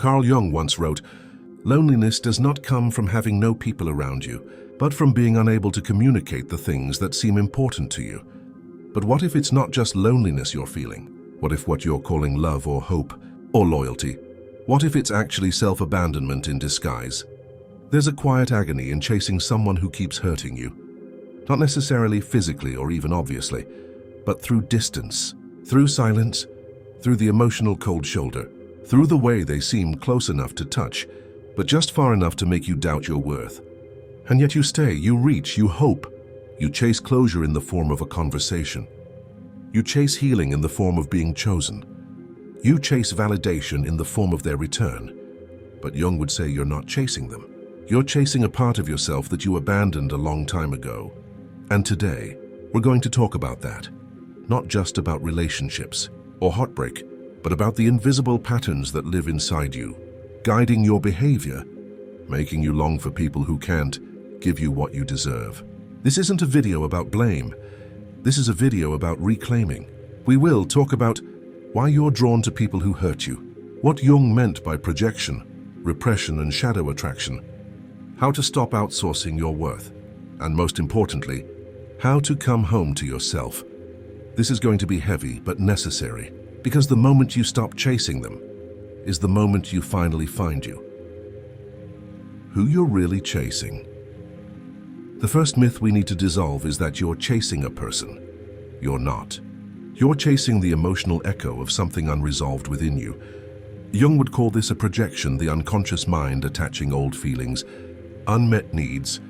Carl Jung once wrote, "Loneliness does not come from having no people around you, but from being unable to communicate the things that seem important to you." But what if it's not just loneliness you're feeling? What if what you're calling love or hope or loyalty? What if it's actually self-abandonment in disguise? There's a quiet agony in chasing someone who keeps hurting you. Not necessarily physically or even obviously, but through distance, through silence, through the emotional cold shoulder, through the way they seem close enough to touch, but just far enough to make you doubt your worth. And yet you stay, you reach, you hope. You chase closure in the form of a conversation. You chase healing in the form of being chosen. You chase validation in the form of their return. But Jung would say you're not chasing them. You're chasing a part of yourself that you abandoned a long time ago. And today, we're going to talk about that. Not just about relationships or heartbreak, but about the invisible patterns that live inside you, guiding your behavior, making you long for people who can't give you what you deserve. This isn't a video about blame. This is a video about reclaiming. We will talk about why you're drawn to people who hurt you, what Jung meant by projection, repression, and shadow attraction, how to stop outsourcing your worth, and most importantly, how to come home to yourself. This is going to be heavy but necessary, because the moment you stop chasing them is the moment you finally find you. Who you're really chasing. The first myth we need to dissolve is that you're chasing a person. You're not. You're chasing the emotional echo of something unresolved within you. Jung would call this a projection, the unconscious mind attaching old feelings, unmet needs,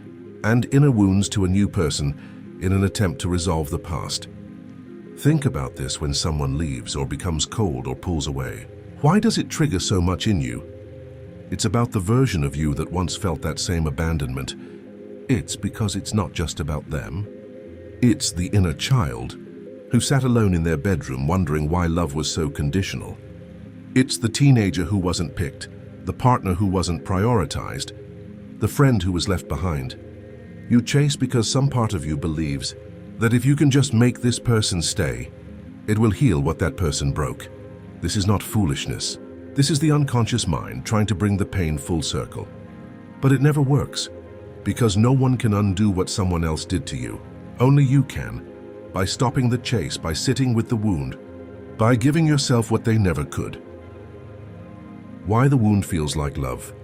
and inner wounds to a new person in an attempt to resolve the past. Think about this when someone leaves or becomes cold or pulls away. Why does it trigger so much in you? It's about the version of you that once felt that same abandonment. It's because it's not just about them. It's the inner child who sat alone in their bedroom wondering why love was so conditional. It's the teenager who wasn't picked, the partner who wasn't prioritized, the friend who was left behind. You chase because some part of you believes that if you can just make this person stay, it will heal what that person broke. This is not foolishness. This is the unconscious mind trying to bring the pain full circle. But it never works, because no one can undo what someone else did to you. Only you can, by stopping the chase, by sitting with the wound, by giving yourself what they never could. Why the wound feels like love.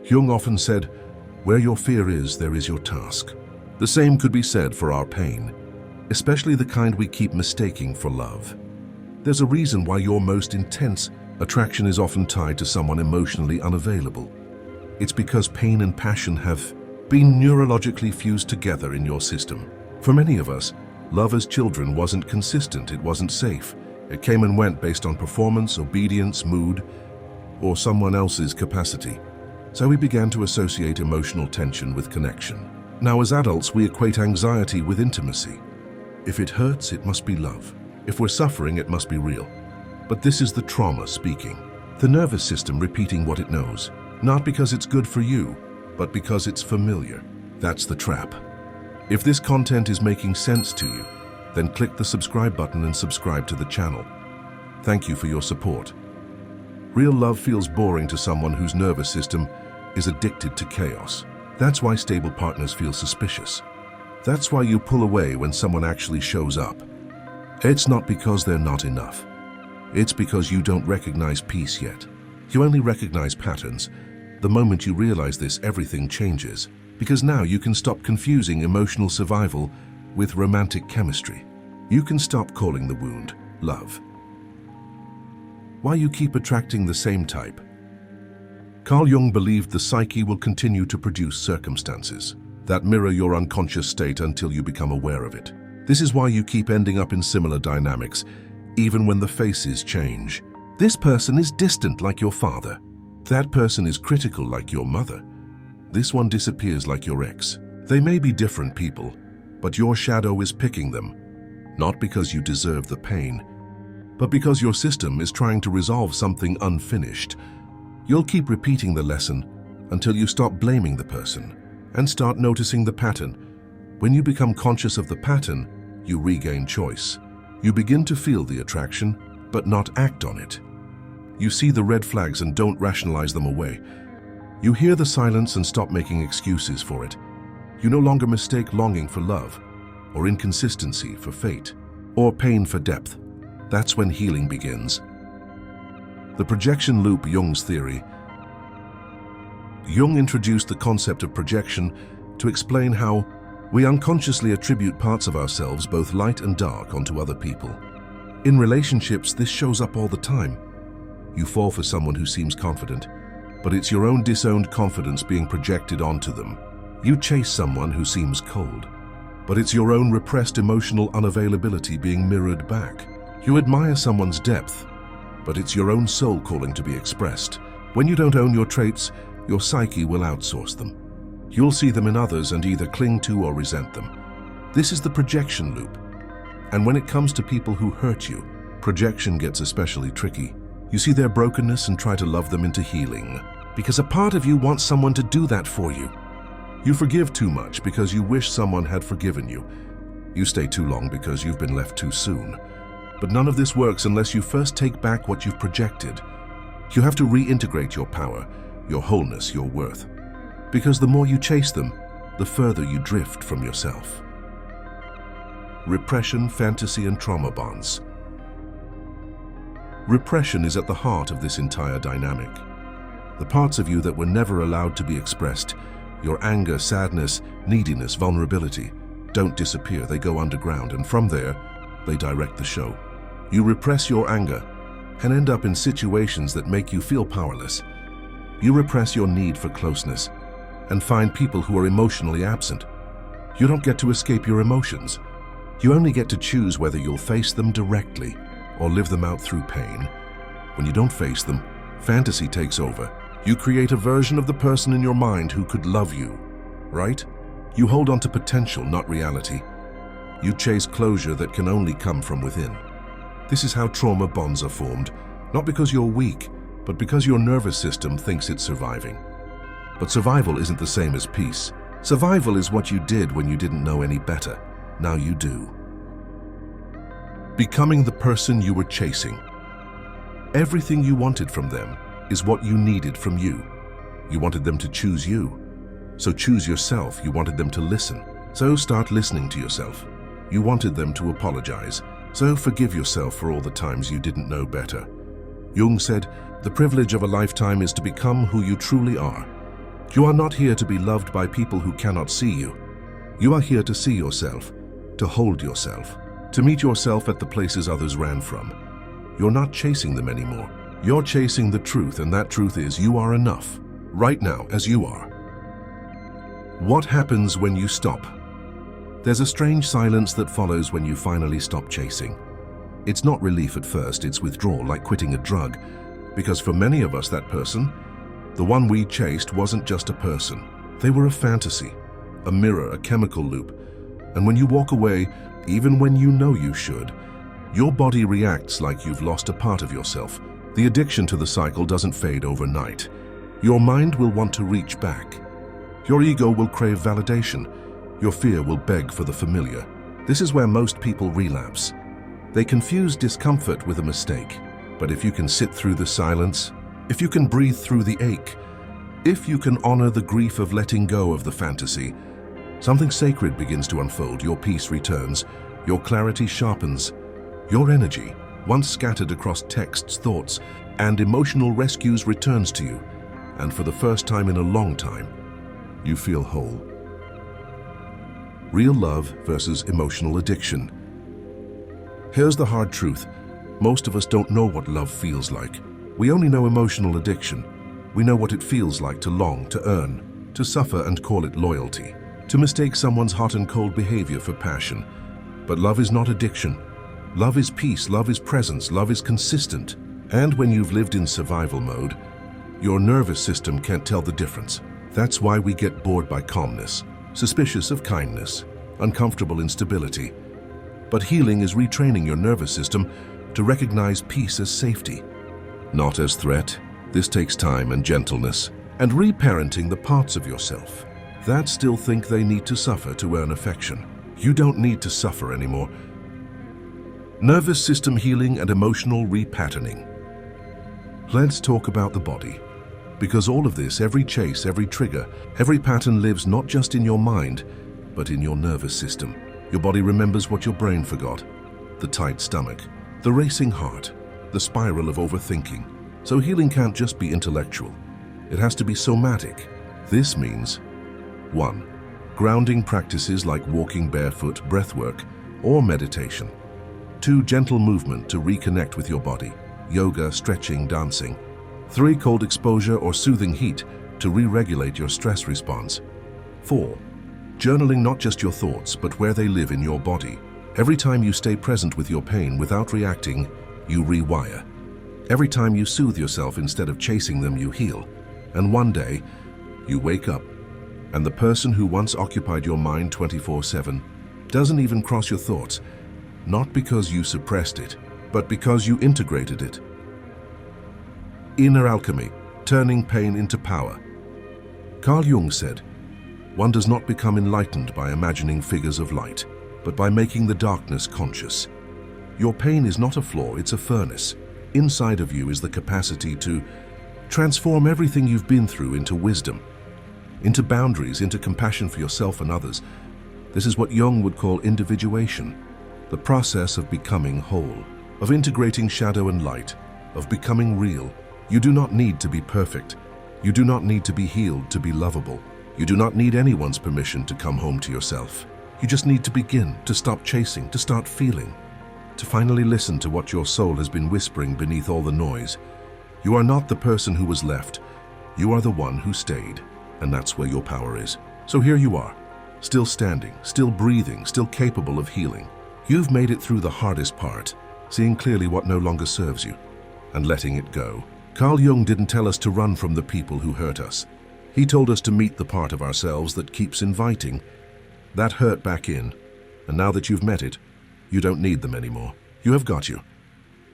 Jung often said, "Where your fear is, there is your task." The same could be said for our pain, especially the kind we keep mistaking for love. There's a reason why your most intense attraction is often tied to someone emotionally unavailable. It's because pain and passion have been neurologically fused together in your system. For many of us, love as children wasn't consistent, it wasn't safe. It came and went based on performance, obedience, mood, or someone else's capacity. So we began to associate emotional tension with connection. Now as adults, we equate anxiety with intimacy. If it hurts, it must be love. If we're suffering, it must be real. But this is the trauma speaking. The nervous system repeating what it knows. Not because it's good for you, but because it's familiar. That's the trap. If this content is making sense to you, then click the subscribe button and subscribe to the channel. Thank you for your support. Real love feels boring to someone whose nervous system is addicted to chaos. That's why stable partners feel suspicious. That's why you pull away when someone actually shows up. It's not because they're not enough. It's because you don't recognize peace yet. You only recognize patterns. The moment you realize this, everything changes. Because now you can stop confusing emotional survival with romantic chemistry. You can stop calling the wound love. Why you keep attracting the same type. Carl Jung believed the psyche will continue to produce circumstances that mirror your unconscious state until you become aware of it. This is why you keep ending up in similar dynamics, even when the faces change. This person is distant like your father. That person is critical like your mother. This one disappears like your ex. They may be different people, but your shadow is picking them, not because you deserve the pain, but because your system is trying to resolve something unfinished. You'll keep repeating the lesson until you stop blaming the person and start noticing the pattern. When you become conscious of the pattern, you regain choice. You begin to feel the attraction, but not act on it. You see the red flags and don't rationalize them away. You hear the silence and stop making excuses for it. You no longer mistake longing for love, or inconsistency for fate, or pain for depth. That's when healing begins. The projection loop, Jung's theory. Jung introduced the concept of projection to explain how we unconsciously attribute parts of ourselves, both light and dark, onto other people. In relationships, this shows up all the time. You fall for someone who seems confident, but it's your own disowned confidence being projected onto them. You chase someone who seems cold, but it's your own repressed emotional unavailability being mirrored back. You admire someone's depth, but it's your own soul calling to be expressed. When you don't own your traits, your psyche will outsource them. You'll see them in others and either cling to or resent them. This is the projection loop. And when it comes to people who hurt you, projection gets especially tricky. You see their brokenness and try to love them into healing, because a part of you wants someone to do that for you. You forgive too much because you wish someone had forgiven you. You stay too long because you've been left too soon. But none of this works unless you first take back what you've projected. You have to reintegrate your power, your wholeness, your worth. Because the more you chase them, the further you drift from yourself. Repression, fantasy, and trauma bonds. Repression is at the heart of this entire dynamic. The parts of you that were never allowed to be expressed, your anger, sadness, neediness, vulnerability, don't disappear, they go underground, and from there, they direct the show. You repress your anger and end up in situations that make you feel powerless. You repress your need for closeness and find people who are emotionally absent. You don't get to escape your emotions. You only get to choose whether you'll face them directly or live them out through pain. When you don't face them, fantasy takes over. You create a version of the person in your mind who could love you, right? You hold on to potential, not reality. You chase closure that can only come from within. This is how trauma bonds are formed, not because you're weak, but because your nervous system thinks it's surviving. But survival isn't the same as peace. Survival is what you did when you didn't know any better. Now you do. Becoming the person you were chasing. Everything you wanted from them is what you needed from you. You wanted them to choose you. So choose yourself. You wanted them to listen. So start listening to yourself. You wanted them to apologize. So forgive yourself for all the times you didn't know better. Jung said, the privilege of a lifetime is to become who you truly are. You are not here to be loved by people who cannot see you. You are here to see yourself, to hold yourself, to meet yourself at the places others ran from. You're not chasing them anymore. You're chasing the truth, and that truth is you are enough, right now as you are. What happens when you stop? There's a strange silence that follows when you finally stop chasing. It's not relief at first, it's withdrawal, like quitting a drug. Because for many of us, that person, the one we chased, wasn't just a person. They were a fantasy, a mirror, a chemical loop. And when you walk away, even when you know you should, your body reacts like you've lost a part of yourself. The addiction to the cycle doesn't fade overnight. Your mind will want to reach back. Your ego will crave validation. Your fear will beg for the familiar. This is where most people relapse. They confuse discomfort with a mistake. But if you can sit through the silence, if you can breathe through the ache, if you can honor the grief of letting go of the fantasy, something sacred begins to unfold. Your peace returns, your clarity sharpens, your energy, once scattered across texts, thoughts, and emotional rescues, returns to you. And for the first time in a long time, you feel whole. Real love versus emotional addiction. Here's the hard truth. Most of us don't know what love feels like. We only know emotional addiction. We know what it feels like to long, to earn, to suffer and call it loyalty, to mistake someone's hot and cold behavior for passion. But love is not addiction. Love is peace, love is presence, love is consistent. And when you've lived in survival mode, your nervous system can't tell the difference. That's why we get bored by calmness, suspicious of kindness, uncomfortable in stability. But healing is retraining your nervous system to recognize peace as safety, not as threat. This takes time and gentleness, and reparenting the parts of yourself that still think they need to suffer to earn affection. You don't need to suffer anymore. Nervous system healing and emotional repatterning. Let's talk about the body. Because all of this, every chase, every trigger, every pattern lives not just in your mind, but in your nervous system. Your body remembers what your brain forgot. The tight stomach, the racing heart, the spiral of overthinking. So healing can't just be intellectual. It has to be somatic. This means 1. Grounding practices like walking barefoot, breathwork, or meditation. 2. Gentle movement to reconnect with your body. Yoga, stretching, dancing. 3. Cold exposure or soothing heat to re-regulate your stress response. 4. Journaling not just your thoughts, but where they live in your body. Every time you stay present with your pain without reacting, you rewire. Every time you soothe yourself instead of chasing them, you heal. And one day, you wake up, and the person who once occupied your mind 24/7 doesn't even cross your thoughts, not because you suppressed it, but because you integrated it. Inner alchemy, turning pain into power. Carl Jung said, "One does not become enlightened by imagining figures of light, but by making the darkness conscious." Your pain is not a flaw, it's a furnace. Inside of you is the capacity to transform everything you've been through into wisdom, into boundaries, into compassion for yourself and others. This is what Jung would call individuation, the process of becoming whole, of integrating shadow and light, of becoming real. You do not need to be perfect. You do not need to be healed to be lovable. You do not need anyone's permission to come home to yourself. You just need to begin, to stop chasing, to start feeling, to finally listen to what your soul has been whispering beneath all the noise. You are not the person who was left. You are the one who stayed, and that's where your power is. So here you are, still standing, still breathing, still capable of healing. You've made it through the hardest part, seeing clearly what no longer serves you, and letting it go. Carl Jung didn't tell us to run from the people who hurt us. He told us to meet the part of ourselves that keeps inviting that hurt back in. And now that you've met it, you don't need them anymore. You have got you.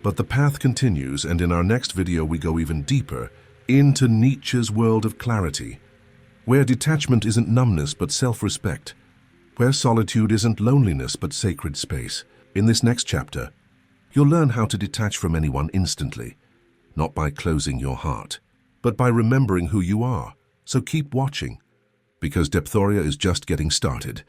But the path continues, and in our next video we go even deeper into Nietzsche's world of clarity, where detachment isn't numbness but self-respect, where solitude isn't loneliness but sacred space. In this next chapter, you'll learn how to detach from anyone instantly, not by closing your heart, but by remembering who you are. So keep watching, because Depthoria is just getting started.